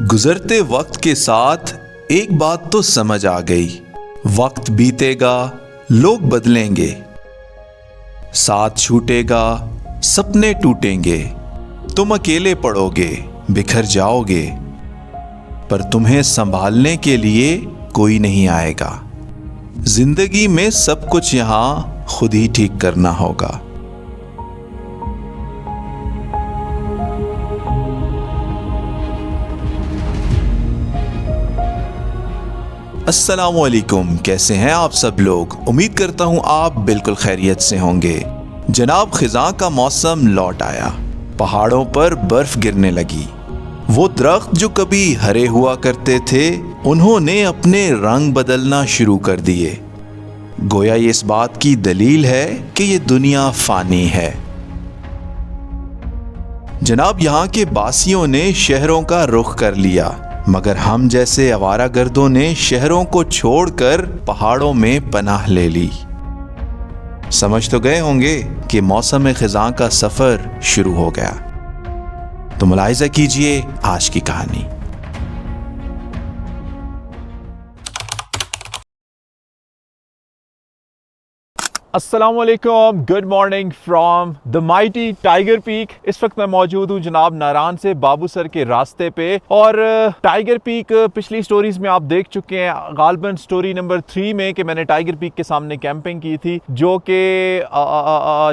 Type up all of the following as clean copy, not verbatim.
गुजरते वक्त के साथ एक बात तो समझ आ गई, वक्त बीतेगा, लोग बदलेंगे, साथ छूटेगा, सपने टूटेंगे, तुम अकेले पड़ोगे, बिखर जाओगे, पर तुम्हें संभालने के लिए कोई नहीं आएगा। जिंदगी में सब कुछ यहां खुद ही ठीक करना होगा। अस्सलामुअलैकुम, कैसे हैं आप सब लोग। उम्मीद करता हूं आप बिल्कुल खैरियत से होंगे। जनाब, खिज़ां का मौसम लौट आया, पहाड़ों पर बर्फ गिरने लगी। वो दरख्त जो कभी हरे हुआ करते थे, उन्होंने अपने रंग बदलना शुरू कर दिए। गोया ये इस बात की दलील है कि ये दुनिया फानी है। जनाब, यहाँ के बासियों ने शहरों का रुख कर लिया, मगर हम जैसे आवारागर्दों ने शहरों को छोड़कर पहाड़ों में पनाह ले ली। समझ तो गए होंगे कि मौसम खिज़ां का सफर शुरू हो गया। तो मुलाहिज़ा कीजिए आज की कहानी। अस्सलामुअलैकुम, good morning from the mighty tiger peak. इस वक्त मैं मौजूद हूँ जनाब नारान से बाबूसर के रास्ते पे। और टाइगर पीक पिछली स्टोरीज में आप देख चुके हैं, गालबन स्टोरी नंबर 3 में, कि मैंने टाइगर पीक के सामने कैंपिंग की थी, जो कि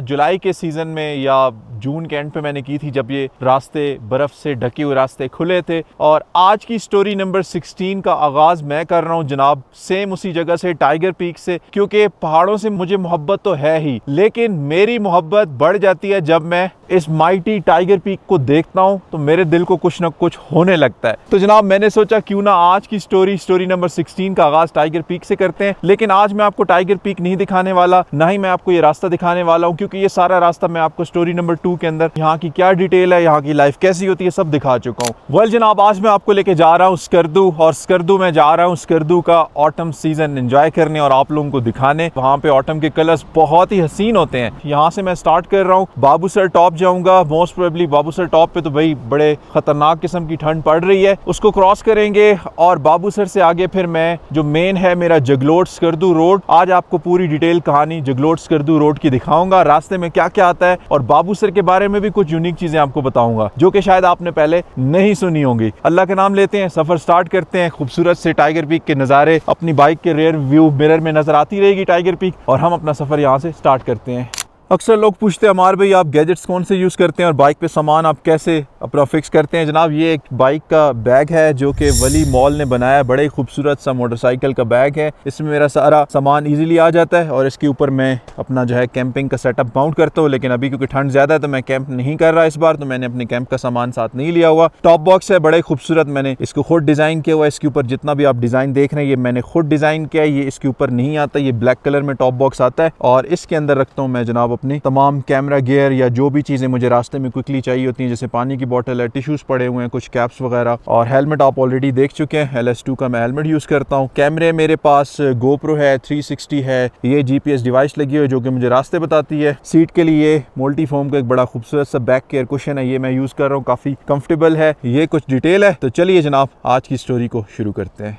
जुलाई के सीज़न में या जून के एंड पे मैंने की थी, जब ये रास्ते बर्फ़ से ढके हुए रास्ते खुले थे। और आज की स्टोरी नंबर 16 का आगाज़ मैं कर रहा हूँ जनाब सेम उसी जगह से, टाइगर पीक से, क्योंकि पहाड़ों से मुझे मोहब्बत तो है ही, लेकिन मेरी मोहब्बत बढ़ जाती है जब मैं इस माइटी टाइगर पीक को देखता हूं, तो मेरे दिल को कुछ ना कुछ होने लगता है। तो जनाब मैंने सोचा क्यों ना आज की स्टोरी नंबर 16 का आगाज टाइगर पीक से करते हैं। लेकिन आज मैं आपको टाइगर पीक नहीं दिखाने वाला, ना ही मैं आपको ये रास्ता दिखाने वाला हूं, क्योंकि ये सारा रास्ता मैं आपको स्टोरी नंबर 2 के अंदर यहाँ की क्या डिटेल है, यहाँ की लाइफ कैसी होती है, सब दिखा चुका हूँ। वेल जनाब, आज मैं आपको लेके जा रहा हूँ स्कर्दू, और स्कर्दू में जा रहा हूँ स्कर्दू का ऑटम सीजन एंजॉय करने और आप लोगों को दिखाने। वहाँ पे ऑटम के कलर्स बहुत ही हसीन होते हैं। यहाँ से मैं स्टार्ट कर रहा हूँ, बाबूसर टॉप जाऊंगा। मोस्ट प्रोबेबली बाबूसर टॉप पे तो भाई बड़े खतरनाक किस्म की ठंड पड़ रही है, उसको क्रॉस करेंगे और बाबूसर से आगे फिर मैं जो मेन है मेरा जगलोट स्कर्दू रोड, आज आपको पूरी डिटेल कहानी जगलोट स्कर्दू रोड की दिखाऊंगा, रास्ते में क्या क्या आता है, और बाबूसर के बारे में भी कुछ यूनिक चीजें आपको बताऊंगा जो कि शायद आपने पहले नहीं सुनी होंगी। अल्लाह का नाम लेते हैं, सफर स्टार्ट करते हैं। खूबसूरत से टाइगर पीक के नज़ारे अपनी बाइक के रेयर व्यू मिरर में नजर आती रहेगी टाइगर पीक, और हम अपना सफर यहाँ से स्टार्ट करते हैं। अक्सर लोग पूछते हैं अमार भाई आप गैजेट्स कौन से यूज़ करते हैं और बाइक पे सामान आप कैसे अपना फिक्स करते हैं। जनाब ये एक बाइक का बैग है जो कि वली मॉल ने बनाया है, बड़ा ही खूबसूरत सा मोटरसाइकिल का बैग है। इसमें मेरा सारा सामान इजीली आ जाता है और इसके ऊपर मैं अपना जो है कैंपिंग का सेटअप माउंट करता हूँ। लेकिन अभी क्योंकि ठंड ज़्यादा है तो मैं कैंप नहीं कर रहा इस बार, तो मैंने अपने कैंप का सामान साथ नहीं लिया हुआ। टॉप बॉक्स है, बड़े खूबसूरत, मैंने इसको खुद डिज़ाइन किया हुआ है। इसके ऊपर जितना भी आप डिज़ाइन देख रहे हैं ये मैंने खुद डिज़ाइन किया है। ये इसके ऊपर नहीं आता, ये ब्लैक कलर में टॉप बॉक्स आता है, और इसके अंदर रखता हूँ मैं जनाब अपनी तमाम कैमरा गियर या जो भी चीज़ें मुझे रास्ते में क्विकली चाहिए होती हैं, जैसे पानी की बोतल है, टिश्यूज़ पड़े हुए हैं, कुछ कैप्स वगैरह, और हेलमेट आप ऑलरेडी देख चुके हैं। LS2 का मैं हेलमेट यूज़ करता हूँ। कैमरे मेरे पास GoPro है, 360 है, ये GPS डिवाइस लगी हुई है जो कि मुझे रास्ते बताती है। सीट के लिए मोल्टी फोम का एक बड़ा खूबसूरत सा बैक केयर कुशन है, ये मैं यूज़ कर रहा हूँ, काफ़ी कंफर्टेबल है। ये कुछ डिटेल है। तो चलिए जनाब आज की स्टोरी को शुरू करते हैं।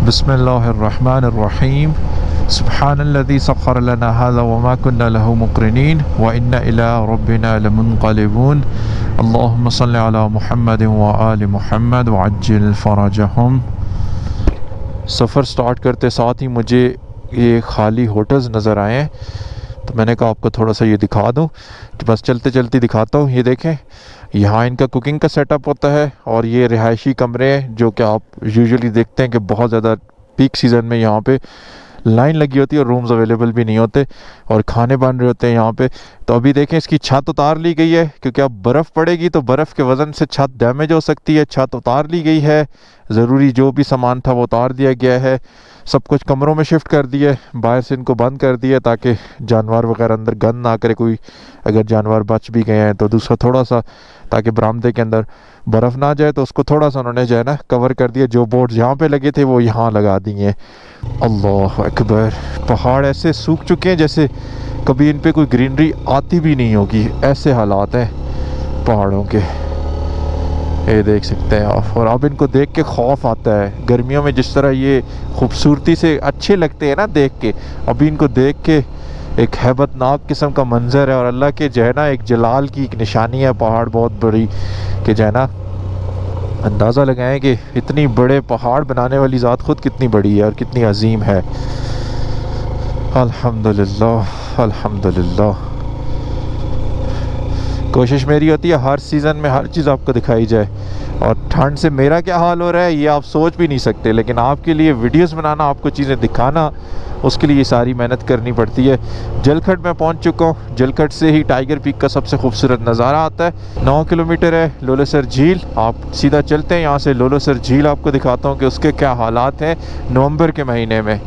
बिस्मिल्लाहिर्रहमानिर्रहीम। सुब्हानल्लज़ी सख़्ख़र लना हाज़ा वमा कुन्ना लहू मुक़रिनीन व इन्ना इला रब्बिना लमुनक़लिबून। अल्लाहुम्मा सल्लि अला मुहम्मद व आलि मुहम्मद व अज्जिल फ़रजहुम। सफ़र स्टार्ट करते साथ ही मुझे ये खाली होटल्स नज़र आए हैं, तो मैंने कहा आपको थोड़ा सा ये दिखा दूँ, तो बस चलते चलते दिखाता हूँ। ये देखें, यहाँ इनका कुकिंग का सेटअप होता है, और ये रिहायशी कमरे हैं जो कि आप यूजुअली देखते हैं कि बहुत ज़्यादा पीक सीज़न में यहाँ पे लाइन लगी होती है और रूम्स अवेलेबल भी नहीं होते, और खाने बन रहे होते हैं यहाँ पे। तो अभी देखें इसकी छत उतार ली गई है, क्योंकि अब बर्फ़ पड़ेगी तो बर्फ़ के वज़न से छत डैमेज हो सकती है। छत उतार ली गई है, ज़रूरी जो भी सामान था वो उतार दिया गया है, सब कुछ कमरों में शिफ्ट कर दिया, बाहर से इनको बंद कर दिया ताकि जानवर वगैरह अंदर गंद ना करे, कोई अगर जानवर बच भी गए हैं तो दूसरा थोड़ा सा, ताकि बरामदे के अंदर बर्फ़ ना जाए, तो उसको थोड़ा सा उन्होंने जो है ना कवर कर दिया। जो बोर्ड यहाँ पे लगे थे वो यहाँ लगा दिए। अल्लाह अकबर, पहाड़ ऐसे सूख चुके हैं जैसे कभी इन पे कोई ग्रीनरी आती भी नहीं होगी, ऐसे हालात हैं पहाड़ों के। ये देख सकते हैं आप। और अब इनको देख के खौफ आता है। गर्मियों में जिस तरह ये खूबसूरती से अच्छे लगते हैं ना देख के, अभी इनको देख के एक हैबतनाक किस्म का मंजर है। और अल्लाह के जो है ना एक जलाल की एक निशानी है पहाड़ बहुत बड़ी, कि जो है ना अंदाज़ा लगाएं कि इतनी बड़े पहाड़ बनाने वाली ज़ात खुद कितनी बड़ी है और कितनी अजीम है। अल्हम्दुलिल्लाह अल्हम्दुलिल्लाह। कोशिश मेरी होती है हर सीज़न में हर चीज़ आपको दिखाई जाए। और ठंड से मेरा क्या हाल हो रहा है ये आप सोच भी नहीं सकते, लेकिन आपके लिए वीडियोस बनाना, आपको चीज़ें दिखाना, उसके लिए ये सारी मेहनत करनी पड़ती है। जलखट में पहुंच चुका हूँ। जलखट से ही टाइगर पीक का सबसे खूबसूरत नज़ारा आता है। 9 किलोमीटर है लोलोसर झील। आप सीधा चलते हैं यहाँ से। लोलोसर झील आपको दिखाता हूँ कि उसके क्या हालात हैं नवंबर के महीने में,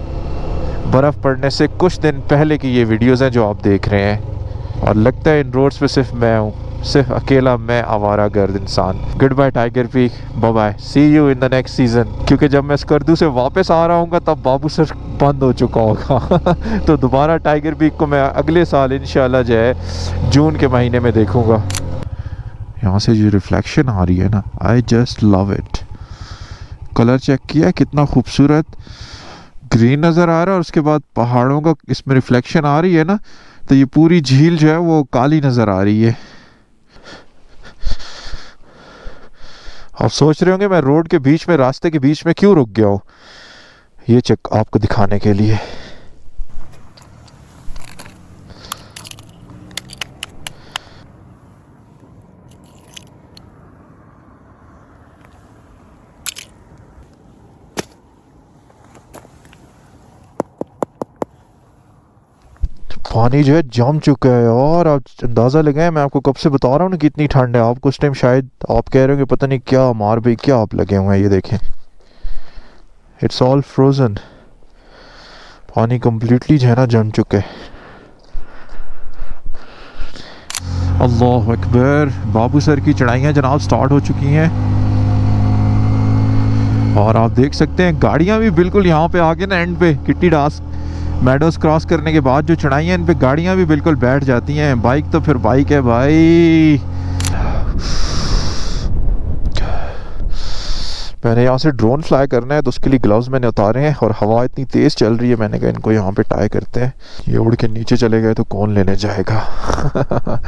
बर्फ़ पड़ने से कुछ दिन पहले की ये वीडियोज़ हैं जो आप देख रहे हैं। और लगता है इन रोड्स पे सिर्फ मैं हूँ, सिर्फ अकेला मैं आवारा गर्द इंसान। Good bye Tiger Peak, bye bye, see you in the next season. क्योंकि जब मैं स्कर्दू से वापस आ रहा हूँ तब बाबूसर बंद हो चुका होगा तो दोबारा टाइगर पीक को मैं अगले साल इंशाल्लाह जो है जून के महीने में देखूँगा। यहाँ से जो रिफ्लेक्शन आ रही है ना, I just love it. Colour check किया कितना खूबसूरत ग्रीन नज़र आ रहा है और उसके बाद पहाड़ों का इसमें रिफ्लेक्शन आ रही है ना, तो ये पूरी झील जो है वो काली नज़र आ रही है। आप सोच रहे होंगे मैं रोड के बीच में, रास्ते के बीच में क्यों रुक गया हूँ, ये चेक आपको दिखाने के लिए। पानी जो है जम चुका है और आप अंदाज़ा लगाएं, मैं आपको कब से बता रहा हूँ ना कितनी ठंड है। आपको उस टाइम शायद आप कह रहे हो कि पता नहीं क्या मार भाई क्या आप लगे हुए हैं। ये देखें, इट्स ऑल फ्रोज़न। पानी कम्प्लीटली जो है ना जम चुका है। अल्लाह अकबर। बाबूसर की चढ़ाइयाँ जनाब स्टार्ट हो चुकी हैं और आप देख सकते हैं गाड़ियाँ भी बिल्कुल यहाँ पे आके ना एंड पे किट्टी डास मेडोज क्रॉस करने के बाद जो चढ़ाई हैं इन पे गाड़ियाँ भी बिल्कुल बैठ जाती हैं। बाइक तो फिर बाइक है भाई। मैंने यहाँ से ड्रोन फ्लाई करना है तो उसके लिए ग्लव्स मैंने उतारे हैं और हवा इतनी तेज़ चल रही है, मैंने कहा इनको यहाँ पे टाई करते हैं। ये उड़ के नीचे चले गए तो कौन लेने जाएगा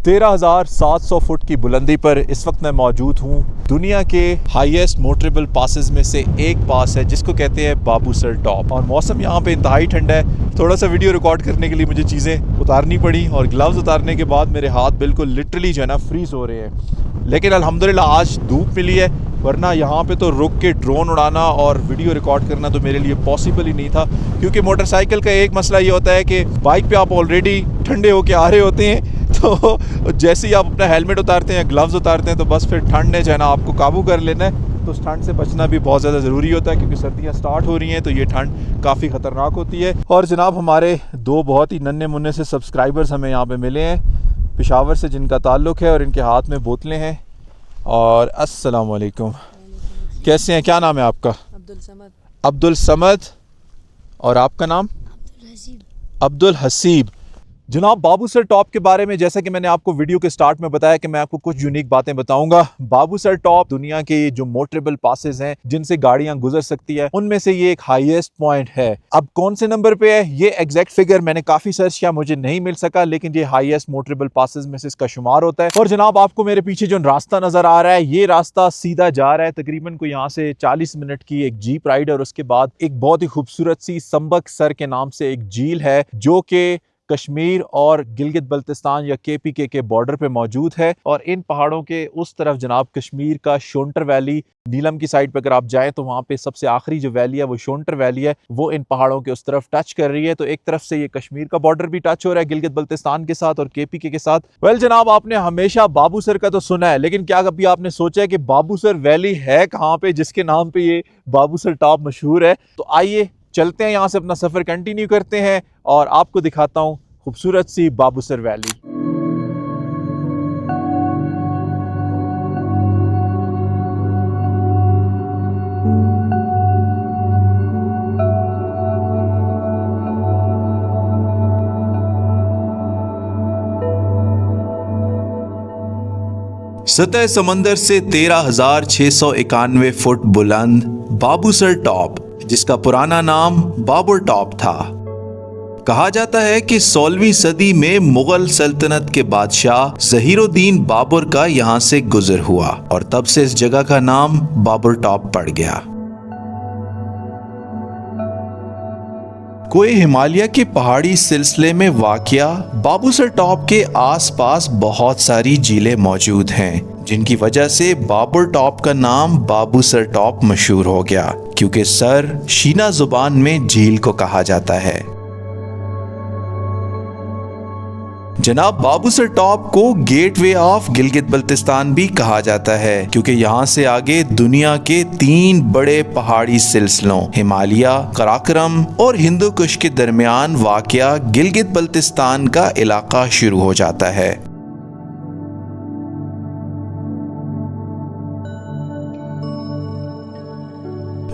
13,700 फुट की बुलंदी पर इस वक्त मैं मौजूद हूँ। दुनिया के हाईएस्ट मोटरेबल पासेस में से एक पास है जिसको कहते हैं बाबूसर टॉप। और मौसम यहाँ पे इंतहाई ठंडा है। थोड़ा सा वीडियो रिकॉर्ड करने के लिए मुझे चीज़ें उतारनी पड़ी और ग्लव्स उतारने के बाद मेरे हाथ बिल्कुल लिटरली जो है ना फ्रीज हो रहे हैं। लेकिन अल्हम्दुलिल्लाह आज धूप मिली है, वरना यहाँ पे तो रुक के ड्रोन उड़ाना और वीडियो रिकॉर्ड करना तो मेरे लिए पॉसिबल ही नहीं था। क्योंकि मोटरसाइकिल का एक मसला ये होता है कि बाइक पे आप ऑलरेडी ठंडे होके आ रहे होते हैं, तो जैसे ही आप अपना हेलमेट उतारते हैं, ग्लव्स उतारते हैं, तो बस फिर ठंड ने जो है ना आपको काबू कर लेना है। तो उस ठंड से बचना भी बहुत ज़्यादा ज़रूरी होता है क्योंकि सर्दियाँ स्टार्ट हो रही हैं तो ये ठंड काफ़ी ख़तरनाक होती है। और जनाब हमारे दो बहुत ही नन्हे मुन्ने से सब्सक्राइबर्स हमें यहाँ पे मिले हैं पेशावर से, जिनका ताल्लुक़ है और इनके हाथ में बोतलें हैं। और अस्सलाम वालेकुम, कैसे हैं, क्या नाम है आपका? अब्दुल समद। अब्दुल समद। और आपका नाम? अब्दुल हसीब। जनाब बाबूसर टॉप के बारे में जैसा कि मैंने आपको वीडियो के स्टार्ट में बताया कि मैं आपको कुछ यूनिक बातें बताऊंगा। बाबूसर टॉप दुनिया के जो मोटरेबल पासेस हैं जिनसे गाड़ियां गुजर सकती है उनमें से ये एक हाईएस्ट पॉइंट है। अब कौन से नंबर पे है ये एग्जैक्ट फिगर मैंने काफी सर्च किया, मुझे नहीं मिल सका, लेकिन ये हाईएस्ट मोटरेबल पासेस में से इसका शुमार होता है। और जनाब आपको मेरे पीछे जो रास्ता नजर आ रहा है ये रास्ता सीधा जा रहा है तकरीबन को यहाँ से 40 मिनट की एक जीप राइड और उसके बाद एक बहुत ही खूबसूरत सी संबक सर के नाम से एक झील है जो कि कश्मीर और गिलगित बल्तिस्तान या केपीके के बॉर्डर पे मौजूद है। और इन पहाड़ों के उस तरफ जनाब कश्मीर का शोंटर वैली, नीलम की साइड पे अगर आप जाएं तो वहाँ पे सबसे आखिरी जो वैली है वो शोंटर वैली है, वो इन पहाड़ों के उस तरफ टच कर रही है। तो एक तरफ से ये कश्मीर का बॉर्डर भी टच हो रहा है गिलगित बल्तिस्तान के साथ और केपीके के साथ। वेल जनाब आपने हमेशा बाबूसर का तो सुना है, लेकिन क्या कभी आपने सोचा है कि बाबूसर वैली है कहाँ पे जिसके नाम पे ये बाबूसर टॉप मशहूर है? तो आइए चलते हैं, यहाँ से अपना सफर कंटिन्यू करते हैं और आपको दिखाता हूँ खूबसूरत सी बाबूसर वैली। सतह समंदर से 13,691 फुट बुलंद बाबूसर टॉप, जिसका पुराना नाम बाबर टॉप था। कहा जाता है कि 16वीं सदी में मुगल सल्तनत के बादशाह ज़हीरुद्दीन बाबर का यहाँ से गुजर हुआ और तब से इस जगह का नाम बाबर टॉप पड़ गया। कोई हिमालय के पहाड़ी सिलसिले में वाक़िया बाबूसर टॉप के आसपास बहुत सारी झीलें मौजूद हैं, जिनकी वजह से बाबर टॉप का नाम बाबूसर टॉप मशहूर हो गया, क्योंकि सर शीना जुबान में झील को कहा जाता है। जनाब बाबूसर टॉप को गेटवे ऑफ गिलगित बल्तिस्तान भी कहा जाता है, क्योंकि यहाँ से आगे दुनिया के 3 बड़े पहाड़ी सिलसिलों हिमालय, कराकोरम और हिंदू कुश के दरमियान वाक़या गिलगित बल्तिस्तान का इलाका शुरू हो जाता है।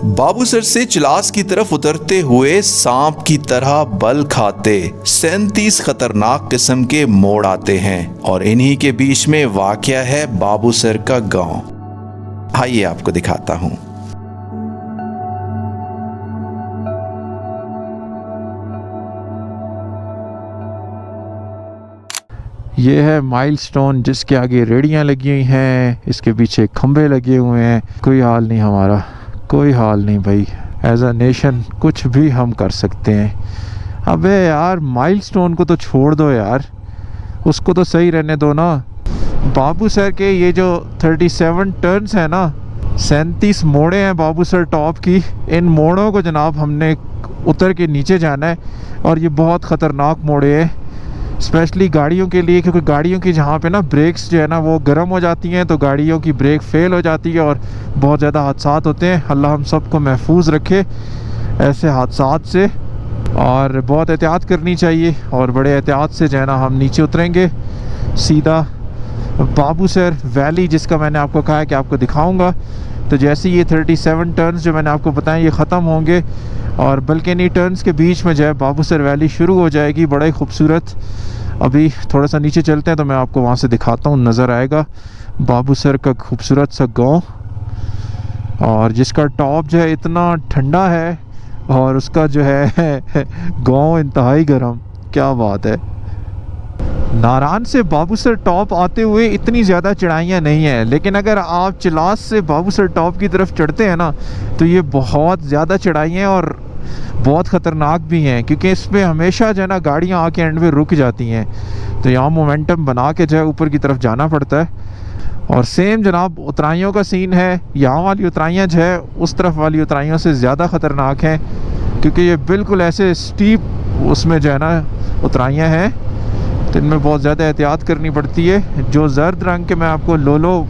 बाबूसर से चिलास की तरफ उतरते हुए सांप की तरह बल खाते 37 खतरनाक किस्म के मोड़ आते हैं और इन्हीं के बीच में वाक़या है बाबूसर का गांव। आइए आपको दिखाता हूं। ये है माइलस्टोन, जिसके आगे रेडियां लगी हुई हैं, इसके पीछे खंबे लगे हुए हैं। कोई हाल नहीं हमारा, कोई हाल नहीं भाई। एज अ नेशन कुछ भी हम कर सकते हैं। अबे यार माइलस्टोन को तो छोड़ दो यार, उसको तो सही रहने दो ना। बाबूसर के ये जो 37 टर्न्स हैं ना, 37 मोड़े हैं बाबूसर टॉप की। इन मोड़ों को जनाब हमने उतर के नीचे जाना है और ये बहुत ख़तरनाक मोड़े हैं, स्पेशली गाड़ियों के लिए, क्योंकि गाड़ियों की जहाँ पे ना ब्रेक्स जो है ना वो गर्म हो जाती हैं, तो गाड़ियों की ब्रेक फेल हो जाती है और बहुत ज़्यादा हादसात होते हैं। अल्लाह हम सबको महफूज रखे ऐसे हादसात से, और बहुत एहतियात करनी चाहिए। और बड़े एहतियात से जो है ना हम नीचे उतरेंगे सीधा बाबूसर वैली, जिसका मैंने आपको कहा है कि आपको दिखाऊंगा। तो जैसे ये 37 टर्न्स जो मैंने आपको बताएं ये ख़त्म होंगे और बल्कि टर्न्स के बीच में जो है बाबूसर वैली शुरू हो जाएगी, बड़ा ही खूबसूरत। अभी थोड़ा सा नीचे चलते हैं तो मैं आपको वहाँ से दिखाता हूँ, नज़र आएगा बाबूसर का खूबसूरत सा गांव, और जिसका टॉप जो है इतना ठंडा है और उसका जो है गांव इंतहाई गर्म। क्या बात है। नारान से बाबूसर टॉप आते हुए इतनी ज़्यादा चढ़ाइयाँ नहीं हैं, लेकिन अगर आप चिलास से बाबूसर टॉप की तरफ चढ़ते हैं ना तो ये बहुत ज़्यादा चढ़ाइयाँ हैं और बहुत ख़तरनाक भी हैं, क्योंकि इसमें हमेशा जो है ना गाड़ियाँ आके एंड में रुक जाती हैं, तो यहाँ मोमेंटम बना के जो है ऊपर की तरफ जाना पड़ता है। और सेम जनाब उतराइयों का सीन है। यहाँ वाली उतराइयाँ जो है उस तरफ वाली उतराइयों से ज़्यादा ख़तरनाक हैं, क्योंकि ये बिल्कुल ऐसे स्टीप उसमें जो है ना उतराइयाँ हैं, तो इनमें बहुत ज़्यादा एहतियात करनी पड़ती है। जो जर्द रंग के मैं आपको लोलो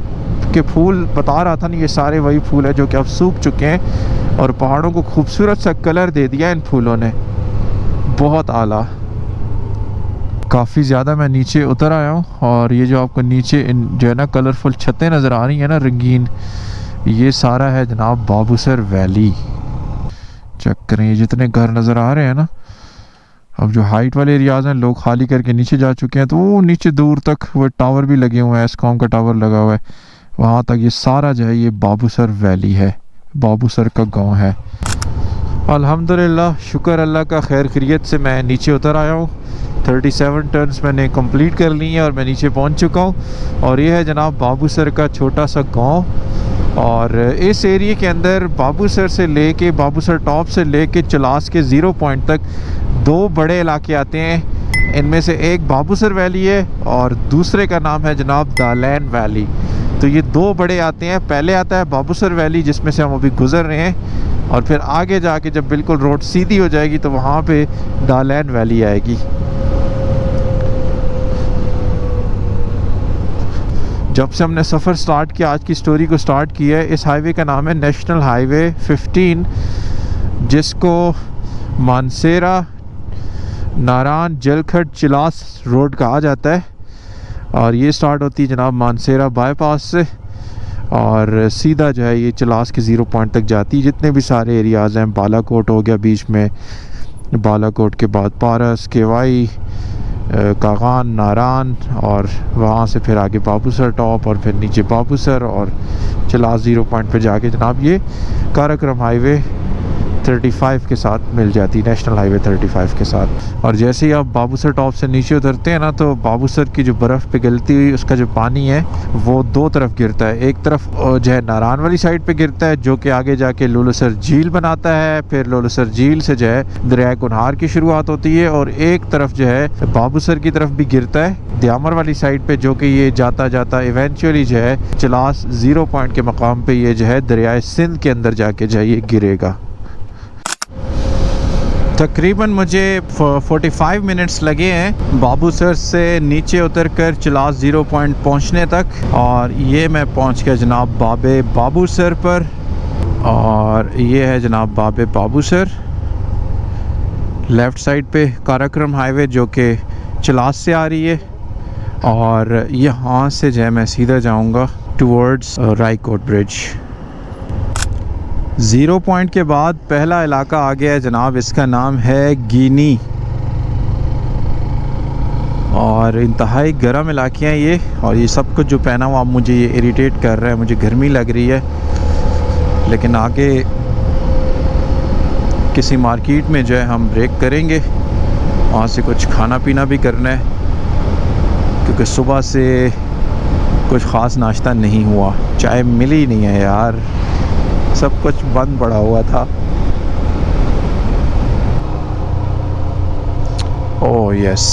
के फूल बता रहा था ना, ये सारे वही फूल है जो कि अब सूख चुके हैं और पहाड़ों को खूबसूरत सा कलर दे दिया इन फूलों ने, बहुत आला। काफ़ी ज़्यादा मैं नीचे उतर आया हूँ और ये जो आपको नीचे इन जो है ना कलरफुल छतें नज़र आ रही हैं ना रंगीन, ये सारा है जनाब बाबूसर वैली। चेक करें ये जितने घर नज़र आ रहे हैं ना, अब जो हाइट वाले एरियाज़ हैं लोग खाली करके नीचे जा चुके हैं, तो वो नीचे दूर तक वो टावर भी लगे हुए हैं, एस्कॉम का टावर लगा हुआ है, वहाँ तक ये सारा जो है ये बाबूसर वैली है, बाबूसर का गांव है। अल्हम्दुलिल्लाह, शुक्र अल्लाह का, खैर खैरियत से मैं नीचे उतर आया हूँ। 37 टर्न्स मैंने कंप्लीट कर ली हैं और मैं नीचे पहुँच चुका हूँ। और ये है जनाब बाबूसर का छोटा सा गाँव। और इस एरिए के अंदर बाबूसर से लेके बाबूसर टॉप से लेके चिलास के 0 पॉइंट तक 2 बड़े इलाके आते हैं। इनमें से एक बाबूसर वैली है और दूसरे का नाम है जनाब दालैन वैली। तो ये 2 बड़े आते हैं। पहले आता है बाबूसर वैली, जिसमें से हम अभी गुज़र रहे हैं, और फिर आगे जाके जब बिल्कुल रोड सीधी हो जाएगी तो वहाँ पे दालैन वैली आएगी। जब से हमने सफ़र स्टार्ट किया, आज की स्टोरी को स्टार्ट किया है, इस हाईवे का नाम है नेशनल हाईवे 15, जिसको मानसेरा नारान जलखट चिलास रोड कहा जाता है। और ये स्टार्ट होती है जनाब मानसेरा बाईपास से और सीधा जो है ये चिलास के 0 पॉइंट तक जाती है। जितने भी सारे एरियाज़ हैं, बालाकोट हो गया बीच में, बालाकोट के बाद पारस, केवाई, कागान, नारान, और वहाँ से फिर आगे बाबूसर टॉप, और फिर नीचे बाबूसर, और चिलास 0 पॉइंट पे जाके जनाब ये काराकोरम हाईवे 35 के साथ मिल जाती, नेशनल हाईवे 35 के साथ। और जैसे ही आप बाबूसर टॉप से नीचे उतरते हैं ना, तो बाबूसर की जो बर्फ़ पिघलती हुई उसका जो पानी है वो दो तरफ गिरता है। एक तरफ जो है नारान वाली साइड पे गिरता है, जो कि आगे जाके लोलसर झील बनाता है। फिर लोलसर झील से जो है दरिया कुनहार की शुरुआत होती है, और एक तरफ जो है बाबूसर की तरफ भी गिरता है द्यामर वाली साइड पे, जो कि ये जाता जाता इवेंचुअली जो है चिलास 0 पॉइंट के मकाम पे ये जो है दरियाए सिंध के अंदर जाके जो है ये गिरेगा। तकरीबन मुझे 45 मिनट्स लगे हैं बाबूसर से नीचे उतरकर चिलास 0 पॉइंट पहुंचने तक, और ये मैं पहुंच गया जनाब बाबे बाबूसर पर। और ये है जनाब बाबे बाबूसर, लेफ़्ट साइड पे काराकोरम हाईवे जो कि चिलास से आ रही है, और यहाँ से जो है मैं सीधा जाऊँगा टूवर्ड्स रायकोट ब्रिज। 0 पॉइंट के बाद पहला इलाका आ गया है जनाब, इसका नाम है गिनी, और इंतहाई गर्म इलाके हैं ये। और ये सब कुछ जो पहना हुआ मुझे ये इरिटेट कर रहा है, मुझे गर्मी लग रही है। लेकिन आगे किसी मार्केट में जो है हम ब्रेक करेंगे, वहाँ से कुछ खाना पीना भी करना है, क्योंकि सुबह से कुछ ख़ास नाश्ता नहीं हुआ, चाय मिली ही नहीं है यार, सब कुछ बंद पड़ा हुआ था। ओह यस,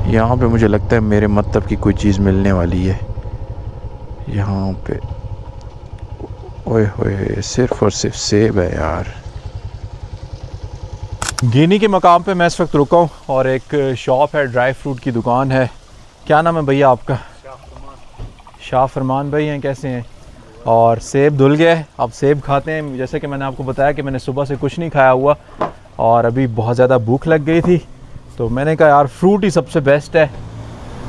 यहाँ पे मुझे लगता है मेरे मतलब की कोई चीज़ मिलने वाली है यहाँ पे। ओए होए, सिर्फ और सिर्फ सेब है यार। गिनी के मकाम पे मैं इस वक्त रुका हूँ, और एक शॉप है, ड्राई फ्रूट की दुकान है। क्या नाम है भैया आपका? शाह फरमान भाई हैं, कैसे हैं? और सेब धुल गया है, अब सेब खाते हैं। जैसे कि मैंने आपको बताया कि मैंने सुबह से कुछ नहीं खाया हुआ, और अभी बहुत ज़्यादा भूख लग गई थी, तो मैंने कहा यार फ्रूट ही सबसे बेस्ट है।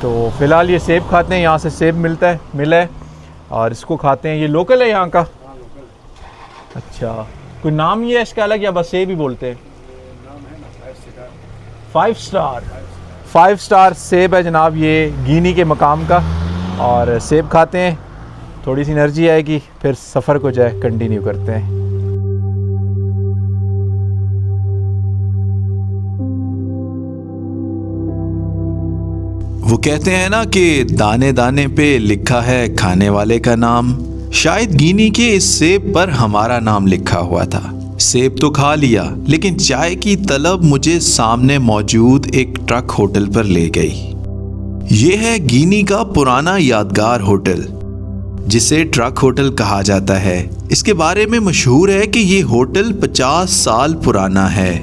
तो फ़िलहाल ये सेब खाते हैं, यहाँ से सेब मिला है, और इसको खाते हैं। ये लोकल है यहाँ का? अच्छा, कोई नाम ये है इसका अलग, या बस सेब ही बोलते हैं? 5 स्टार सेब है जनाब ये गिनी के मकाम का, और सेब खाते हैं, थोड़ी सी एनर्जी आएगी, फिर सफ़र को जो है कंटिन्यू करते हैं। वो कहते हैं ना कि दाने दाने पे लिखा है खाने वाले का नाम। शायद गिनी के इस सेब पर हमारा नाम लिखा हुआ था। सेब तो खा लिया, लेकिन चाय की तलब मुझे सामने मौजूद एक ट्रक होटल पर ले गई। ये है गिनी का पुराना यादगार होटल, जिसे ट्रक होटल कहा जाता है। इसके बारे में मशहूर है कि ये होटल 50 साल पुराना है।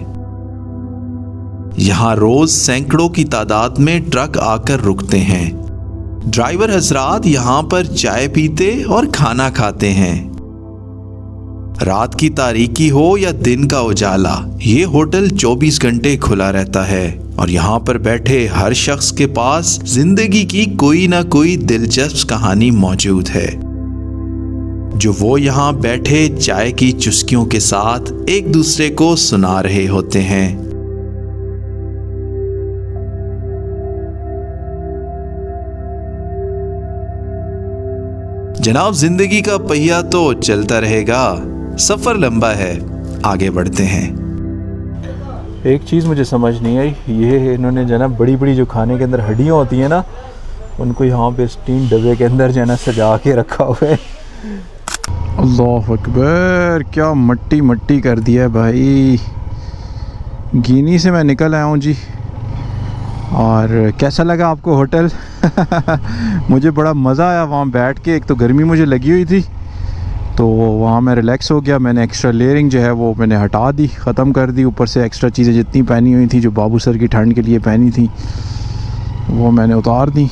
यहाँ रोज सैकड़ों की तादाद में ट्रक आकर रुकते हैं। ड्राइवर हजरात यहाँ पर चाय पीते और खाना खाते हैं। रात की तारीकी हो या दिन का उजाला, ये होटल 24 घंटे खुला रहता है, और यहाँ पर बैठे हर शख्स के पास जिंदगी की कोई ना कोई दिलचस्प कहानी मौजूद है, जो वो यहाँ बैठे चाय की चुस्कियों के साथ एक दूसरे को सुना रहे होते हैं। जनाब, जिंदगी का पहिया तो चलता रहेगा, सफर लंबा है, आगे बढ़ते हैं। एक चीज़ मुझे समझ नहीं आई, ये इन्होंने जो है ना बड़ी बड़ी जो खाने के अंदर हड्डियाँ होती हैं ना, उनको यहाँ पे स्टीम डब्बे के अंदर जो है ना सजा के रखा हुआ है। अल्लाह अकबर, क्या मट्टी मट्टी कर दिया है भाई। गिनी से मैं निकल आया हूँ जी, और कैसा लगा आपको होटल? मुझे बड़ा मज़ा आया वहाँ बैठ के। एक तो गर्मी मुझे लगी हुई थी, तो वहाँ मैं रिलैक्स हो गया। मैंने एक्स्ट्रा लेयरिंग जो है वो मैंने हटा दी, ख़त्म कर दी। ऊपर से एक्स्ट्रा चीज़ें जितनी पहनी हुई थी, जो बाबूसर की ठंड के लिए पहनी थी, वो मैंने उतार दी।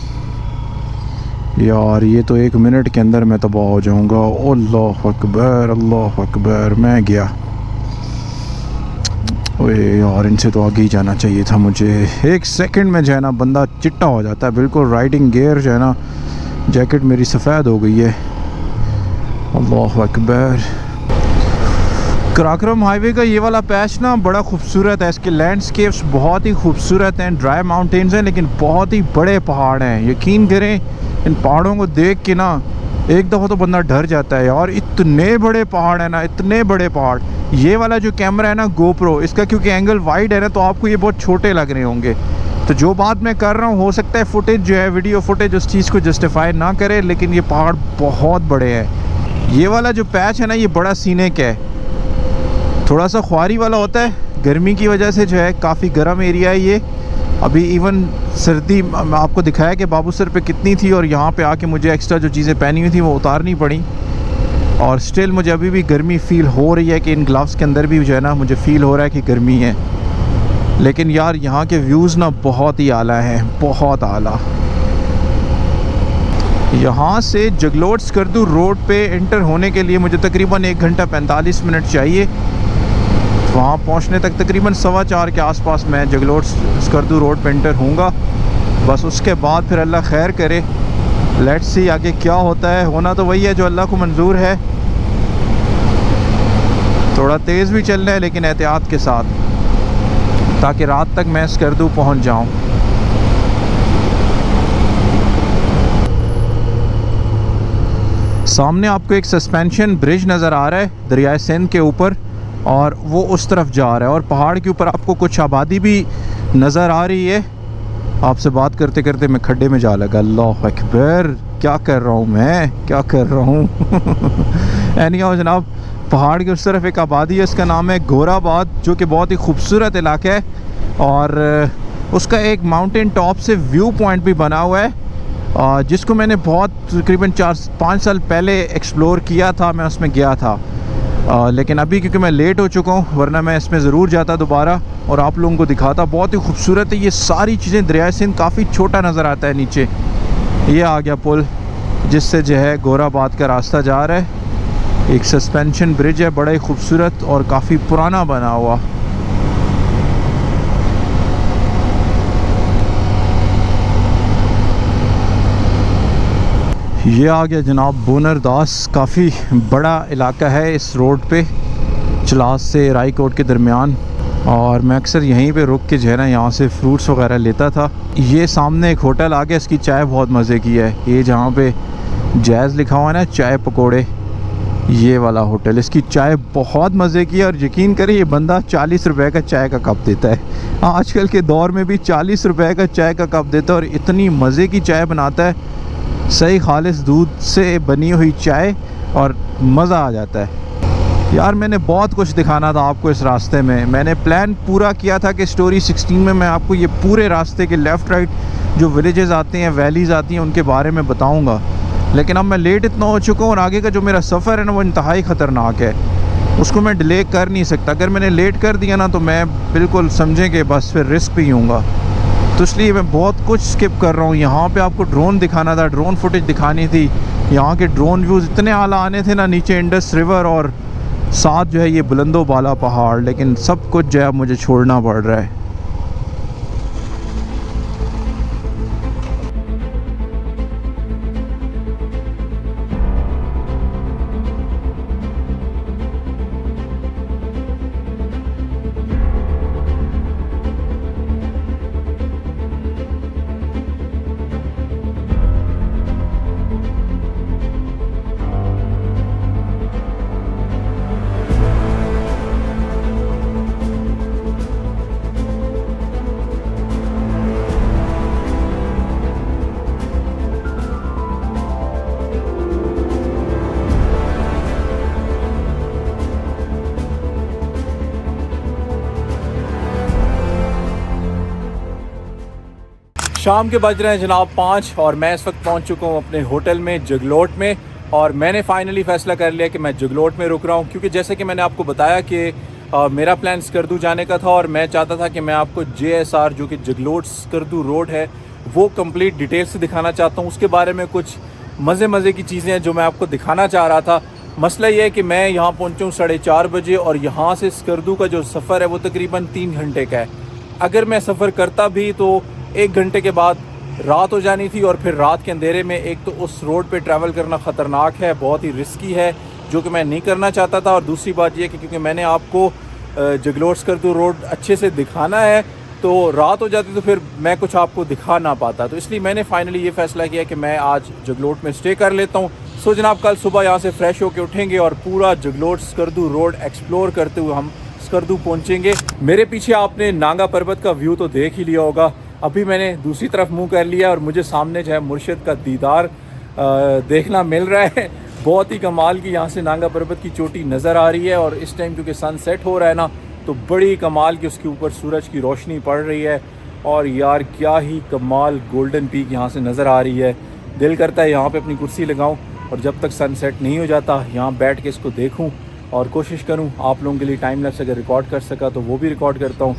यार ये तो 1 मिनट के अंदर मैं तबाह हो जाऊँगा। अल्लाह अकबर, अल्लाह अकबर, मैं गया। ओए यार, इनसे तो आगे ही जाना चाहिए था मुझे। 1 सेकंड में जो है ना बंदा चिट्टा हो जाता है बिल्कुल। राइडिंग गियर जो है ना, जैकेट मेरी सफ़ेद हो गई है। अल्लाह अकबर। कराक्रम हाईवे का ये वाला पैच ना बड़ा खूबसूरत है। इसके लैंडस्केप्स बहुत ही खूबसूरत हैं, ड्राई माउंटेन्स हैं लेकिन बहुत ही बड़े पहाड़ हैं। यकीन करें इन पहाड़ों को देख के ना एक दफ़ा तो बंदा डर जाता है यार, इतने बड़े पहाड़ हैं ना, इतने बड़े पहाड़। ये वाला जो कैमरा है ना गोप्रो, इसका क्योंकि एंगल वाइड है ना तो आपको ये बहुत छोटे लग रहे होंगे। तो जो बात मैं कर रहा हूँ हो सकता है फुटेज जो है, वीडियो फुटेज उस चीज़ को जस्टिफाई ना करे, लेकिन ये पहाड़ बहुत बड़े हैं। ये वाला जो पैच है ना ये बड़ा सीनिक है, थोड़ा सा ख्वारी वाला होता है, गर्मी की वजह से जो है काफ़ी गर्म एरिया है ये। अभी इवन सर्दी आपको दिखाया कि बाबूसर पे कितनी थी, और यहाँ पे आके मुझे एक्स्ट्रा जो चीज़ें पहनी हुई थी वो उतारनी पड़ी, और स्टिल मुझे अभी भी गर्मी फ़ील हो रही है कि इन ग्लव्स के अंदर भी जो है ना मुझे फ़ील हो रहा है कि गर्मी है। लेकिन यार यहाँ के व्यूज़ ना बहुत ही आला हैं, बहुत आला। यहाँ से जगलोट स्कर्दू रोड पे एंटर होने के लिए मुझे तकरीबन 1 घंटा 45 मिनट चाहिए। वहाँ पहुँचने तक तकरीबन 4:15 के आसपास मैं जगलोट स्कर्दू रोड पे एंटर होऊंगा। बस उसके बाद फिर अल्लाह खैर करे, लेट्स सी आगे क्या होता है। होना तो वही है जो अल्लाह को मंजूर है। थोड़ा तेज़ भी चलना है लेकिन एहतियात के साथ, ताकि रात तक मैं स्कर्दू पहुँच जाऊँ। सामने आपको एक सस्पेंशन ब्रिज नज़र आ रहा है दरियाए सिंध के ऊपर, और वो उस तरफ जा रहा है, और पहाड़ के ऊपर आपको कुछ आबादी भी नज़र आ रही है। आपसे बात करते करते मैं खड्डे में जा लगा। अल्लाह अकबर, क्या कर रहा हूँ मैं, क्या कर रहा हूँ। एनीहाउ जनाब, पहाड़ के उस तरफ एक आबादी है, इसका नाम है गोराबाद, जो कि बहुत ही खूबसूरत इलाका है, और उसका एक माउंटेन टॉप से व्यू पॉइंट भी बना हुआ है, जिसको मैंने बहुत तकरीबन 4-5 साल पहले एक्सप्लोर किया था, मैं उसमें गया था। लेकिन अभी क्योंकि मैं लेट हो चुका हूँ, वरना मैं इसमें ज़रूर जाता दोबारा और आप लोगों को दिखाता। बहुत ही खूबसूरत है ये सारी चीज़ें। दरिया सिंध काफ़ी छोटा नज़र आता है नीचे। ये आ गया पुल जिससे जो है गोराबाद का रास्ता जा रहा है। एक सस्पेंशन ब्रिज है, बड़ा ही खूबसूरत और काफ़ी पुराना बना हुआ। ये आ गया जनाब बोनरदास। काफ़ी बड़ा इलाका है इस रोड पे, चलास से रायकोट के दरमियान, और मैं अक्सर यहीं पे रुक के जो है ना यहाँ से फ्रूट्स वगैरह लेता था। ये सामने एक होटल आ गया, इसकी चाय बहुत मज़े की है। ये जहाँ पे जैज़ लिखा हुआ है ना, चाय पकोड़े, ये वाला होटल, इसकी चाय बहुत मज़े की है। और यकीन करें ये बंदा 40 रुपए का चाय का कप देता है। आजकल के दौर में भी 40 रुपए का चाय का कप देता है, और इतनी मज़े की चाय बनाता है, सही खालिस दूध से बनी हुई चाय, और मज़ा आ जाता है। यार मैंने बहुत कुछ दिखाना था आपको इस रास्ते में। मैंने प्लान पूरा किया था कि स्टोरी 16 में मैं आपको ये पूरे रास्ते के लेफ़्ट राइट जो विलेजेस आते हैं, वैलीज़ आती हैं, उनके बारे में बताऊंगा। लेकिन अब मैं लेट इतना हो चुका हूँ, और आगे का जो मेरा सफ़र है ना वो इंतहाई ख़तरनाक है, उसको मैं डिले कर नहीं सकता। अगर मैंने लेट कर दिया ना तो मैं बिल्कुल समझें कि बस फिर रिस्क भी होऊंगा। तो इसलिए मैं बहुत कुछ स्किप कर रहा हूँ। यहाँ पे आपको ड्रोन दिखाना था, ड्रोन फुटेज दिखानी थी। यहाँ के ड्रोन व्यूज़ इतने आला आने थे ना, नीचे इंडस रिवर और साथ जो है ये बुलंदो बाला पहाड़, लेकिन सब कुछ जो है मुझे छोड़ना पड़ रहा है। शाम के बज रहे हैं जनाब 5, और मैं इस वक्त पहुंच चुका हूं अपने होटल में जगलोट में, और मैंने फाइनली फ़ैसला कर लिया कि मैं जगलोट में रुक रहा हूं। क्योंकि जैसे कि मैंने आपको बताया कि मेरा प्लान स्कर्दू जाने का था, और मैं चाहता था कि मैं आपको JSR जो कि जगलोट स्कर्दू रोड है वो कंप्लीट डिटेल से दिखाना चाहता हूँ। उसके बारे में कुछ मज़े की चीज़ें हैं जो मैं आपको दिखाना चाह रहा था। मसला ये है कि मैं यहाँ पहुँचा हूँ 4:30 बजे, और यहाँ से स्कर्दू का जो सफ़र है वो तकरीबन 3 घंटे का है। अगर मैं सफ़र करता भी तो 1 घंटे के बाद रात हो जानी थी, और फिर रात के अंधेरे में एक तो उस रोड पे ट्रैवल करना ख़तरनाक है, बहुत ही रिस्की है, जो कि मैं नहीं करना चाहता था। और दूसरी बात यह कि क्योंकि मैंने आपको जगलोट स्कर्दू रोड अच्छे से दिखाना है, तो रात हो जाती तो फिर मैं कुछ आपको दिखा ना पाता, तो इसलिए मैंने फाइनली ये फ़ैसला किया कि मैं आज जगलोट में स्टे कर लेता हूँ। सो जनाब, कल सुबह यहाँ से फ्रेश होकर उठेंगे और पूरा जगलोट स्कर्दू रोड एक्सप्लोर करते हुए हम स्कर्दू पहुँचेंगे। मेरे पीछे आपने नांगा पर्वत का व्यू तो देख ही लिया होगा। अभी मैंने दूसरी तरफ मुँह कर लिया और मुझे सामने जो है मुर्शिद का दीदार देखना मिल रहा है। बहुत ही कमाल की यहाँ से नांगा पर्वत की चोटी नज़र आ रही है। और इस टाइम क्योंकि सनसेट हो रहा है ना, तो बड़ी कमाल की उसके ऊपर सूरज की रोशनी पड़ रही है। और यार क्या ही कमाल गोल्डन पीक यहाँ से नज़र आ रही है। दिल करता है यहाँ पे अपनी कुर्सी लगाऊं और जब तक सनसेट नहीं हो जाता यहाँ बैठ के इसको देखूं और कोशिश करूं आप लोगों के लिए टाइम लैप्स अगर रिकॉर्ड कर सका तो वो भी रिकॉर्ड करता हूँ।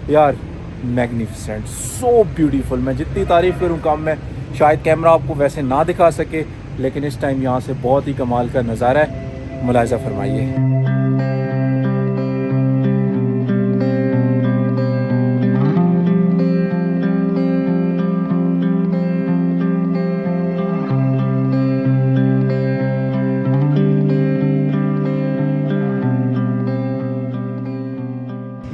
यार मैग्निफिसेंट, सो ब्यूटीफुल। मैं जितनी तारीफ़ करूँ कम है। शायद कैमरा आपको वैसे ना दिखा सके, लेकिन इस टाइम यहाँ से बहुत ही कमाल का नज़ारा है। मुलाहिज़ा फरमाइए।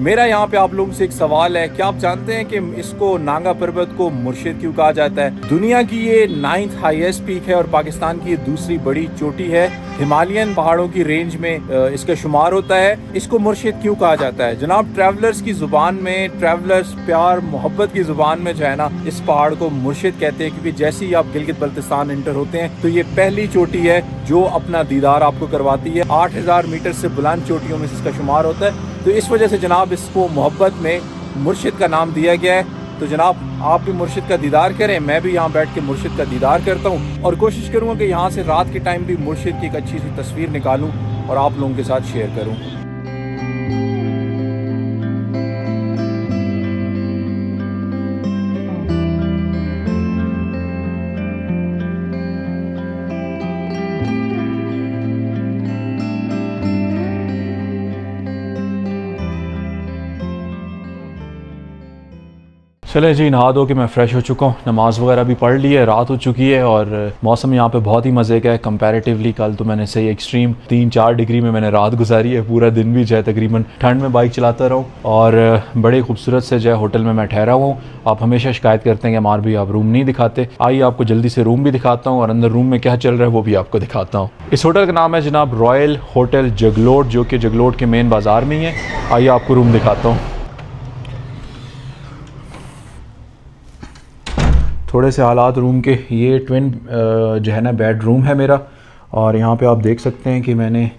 मेरा यहाँ पे आप लोगों से एक सवाल है, क्या आप जानते हैं कि इसको नांगा पर्वत को मुर्शिद क्यों कहा जाता है? दुनिया की ये 9th हाईएस्ट पीक है और पाकिस्तान की ये दूसरी बड़ी चोटी है। हिमालयन पहाड़ों की रेंज में इसका शुमार होता है। इसको मुर्शिद क्यों कहा जाता है? जनाब, ट्रैवलर्स की जुबान में, ट्रैवलर्स प्यार मोहब्बत की जुबान में जो है ना, इस पहाड़ को मुर्शिद कहते हैं, क्योंकि जैसे ही आप गिलगित बल्तिस्तान इंटर होते हैं तो ये पहली चोटी है जो अपना दीदार आपको करवाती है। 8000 मीटर से बुलंद चोटियों में इसका शुमार होता है, तो इस वजह से जनाब इसको मोहब्बत में मुर्शिद का नाम दिया गया है। तो जनाब आप भी मुर्शिद का दीदार करें, मैं भी यहाँ बैठ के मुर्शिद का दीदार करता हूँ और कोशिश करूँगा कि यहाँ से रात के टाइम भी मुर्शिद की एक अच्छी सी तस्वीर निकालूँ और आप लोगों के साथ शेयर करूँ। चले जी, नहा धो के मैं फ़्रेश हो चुका हूँ, नमाज़ वगैरह भी पढ़ ली है, रात हो चुकी है और मौसम यहाँ पे बहुत ही मज़े का है कंपैरेटिवली। कल तो मैंने सही एक्सट्रीम 3-4 डिग्री में मैंने रात गुजारी है, पूरा दिन भी जो है तकरीबन ठंड में बाइक चलाता रहा हूँ और बड़े खूबसूरत से जो है होटल में मैं ठहरा हुआ हूँ। आप हमेशा शिकायत करते हैं कि हमारे भी आप रूम नहीं दिखाते, आइए आपको जल्दी से रूम भी दिखाता हूँ और अंदर रूम में क्या चल रहा है वो भी आपको दिखाता हूँ। इस होटल का नाम है जनाब रॉयल होटल जगलोट, जो कि जगलोट के मेन बाज़ार में ही है। आइए आपको रूम दिखाता हूँ। थोड़े से हालात रूम के, ये ट्विन जो है ना बेडरूम है मेरा और यहाँ पे आप देख सकते हैं कि मैंने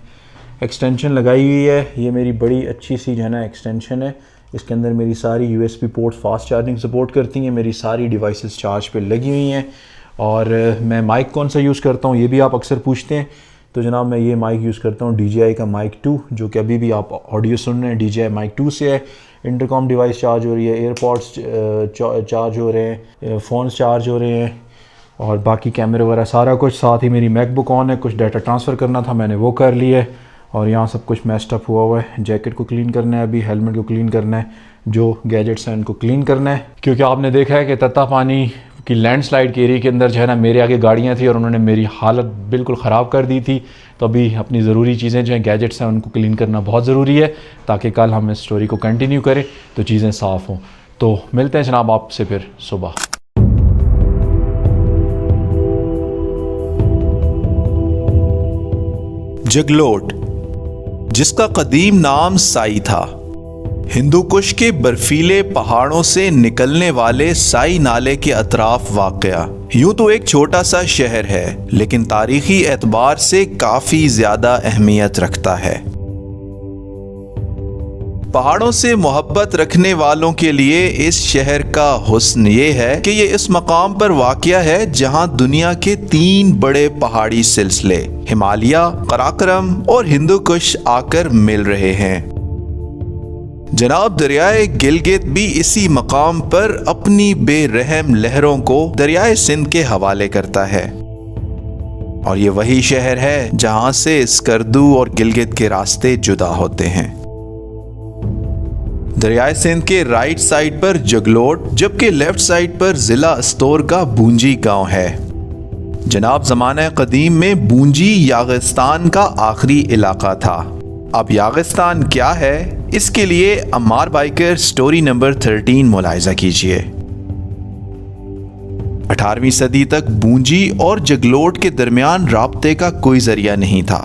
एक्सटेंशन लगाई हुई है। ये मेरी बड़ी अच्छी सी जो है ना एक्सटेंशन है। इसके अंदर मेरी सारी USB ports fast charging support करती हैं, मेरी सारी डिवाइसेस चार्ज पे लगी हुई हैं। और मैं माइक कौन सा यूज़ करता हूँ ये भी आप अक्सर पूछते हैं, तो जनाब मैं ये माइक यूज़ करता हूँ DJI का माइक 2, जो कि अभी भी आप ऑडियो सुन रहे हैं DJI माइक 2 से है। इंटरकॉम डिवाइस चार्ज हो रही है, एयरपॉड्स चार्ज हो रहे हैं, फ़ोन्स चार्ज हो रहे हैं और बाकी कैमरे वगैरह सारा कुछ। साथ ही मेरी मैकबुक ऑन है, कुछ डाटा ट्रांसफ़र करना था मैंने वो कर लिया है और यहाँ सब कुछ मैस्ड अप हुआ है। जैकेट को क्लीन करना है, अभी हेलमेट को क्लीन करना है, जो गैजेट्स हैं उनको क्लीन करना है, क्योंकि आपने देखा है कि तत्ता पानी कि लैंडस्लाइड के एरिया के अंदर जो है ना मेरे आगे गाड़ियाँ थी और उन्होंने मेरी हालत बिल्कुल ख़राब कर दी थी। तो अभी अपनी ज़रूरी चीज़ें जो हैं गैजेट्स हैं उनको क्लीन करना बहुत ज़रूरी है, ताकि कल हम इस स्टोरी को कंटिन्यू करें तो चीज़ें साफ़ हों। तो मिलते हैं जनाब आपसे फिर सुबह। जगलोट, जिसका कदीम नाम साई था, हिंदू कुश के बर्फीले पहाड़ों से निकलने वाले साई नाले के अतराफ वाक़या। यूं तो एक छोटा सा शहर है, लेकिन तारीखी एतबार से काफी ज्यादा अहमियत रखता है। पहाड़ों से मोहब्बत रखने वालों के लिए इस शहर का हुस्न ये है कि ये इस मकाम पर वाक़या है जहां दुनिया के 3 बड़े पहाड़ी सिलसिले हिमालय, कराकरम और हिंदू कुश आकर मिल रहे हैं। जनाब दरियाए गिलगित भी इसी मकाम पर अपनी बेरहम लहरों को दरियाए सिंध के हवाले करता है और ये वही शहर है जहां से स्कर्दू और गिलगित के रास्ते जुदा होते हैं। दरियाए सिंध के राइट साइड पर जगलोट, जबकि लेफ्ट साइड पर जिला अस्तोर का बूंजी गांव है। जनाब ज़माना कदीम में बूंजी यागिस्तान का आखिरी इलाका था। अब यागिस्तान क्या है, इसके लिए अम्मार बाइकर स्टोरी नंबर 13 मुलाहिजा कीजिए। 18वीं सदी तक बूंजी और जगलोट के दरमियान राब्ते का कोई जरिया नहीं था।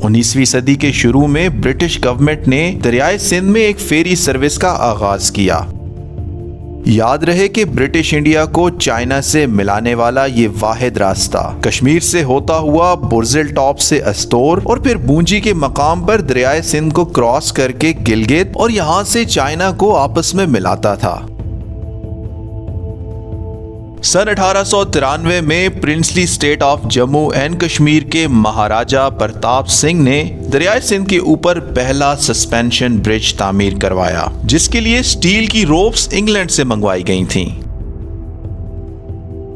19वीं सदी के शुरू में ब्रिटिश गवर्नमेंट ने दरियाए सिंध में एक फेरी सर्विस का आगाज किया। याद रहे कि ब्रिटिश इंडिया को चाइना से मिलाने वाला ये वाहिद रास्ता कश्मीर से होता हुआ बुर्जिल टॉप से अस्तोर और फिर बूंजी के मकाम पर दरियाए सिंध को क्रॉस करके गिलगित और यहाँ से चाइना को आपस में मिलाता था। सन 1893 में princely state of Jammu and Kashmir के महाराजा प्रताप सिंह ने दरियाए सिंध के ऊपर पहला सस्पेंशन ब्रिज तामीर करवाया, जिसके लिए स्टील की रोप्स इंग्लैंड से मंगवाई गई थीं।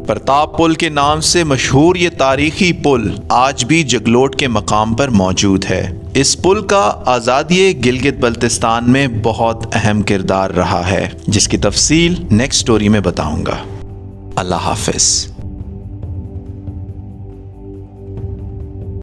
प्रताप पुल के नाम से मशहूर ये तारीखी पुल आज भी जगलोट के मकाम पर मौजूद है। इस पुल का आज़ादी गिलगित बल्तिस्तान में बहुत अहम किरदार रहा है, जिसकी तफसील नेक्स्ट स्टोरी में बताऊंगा। अल्लाह हाफिज।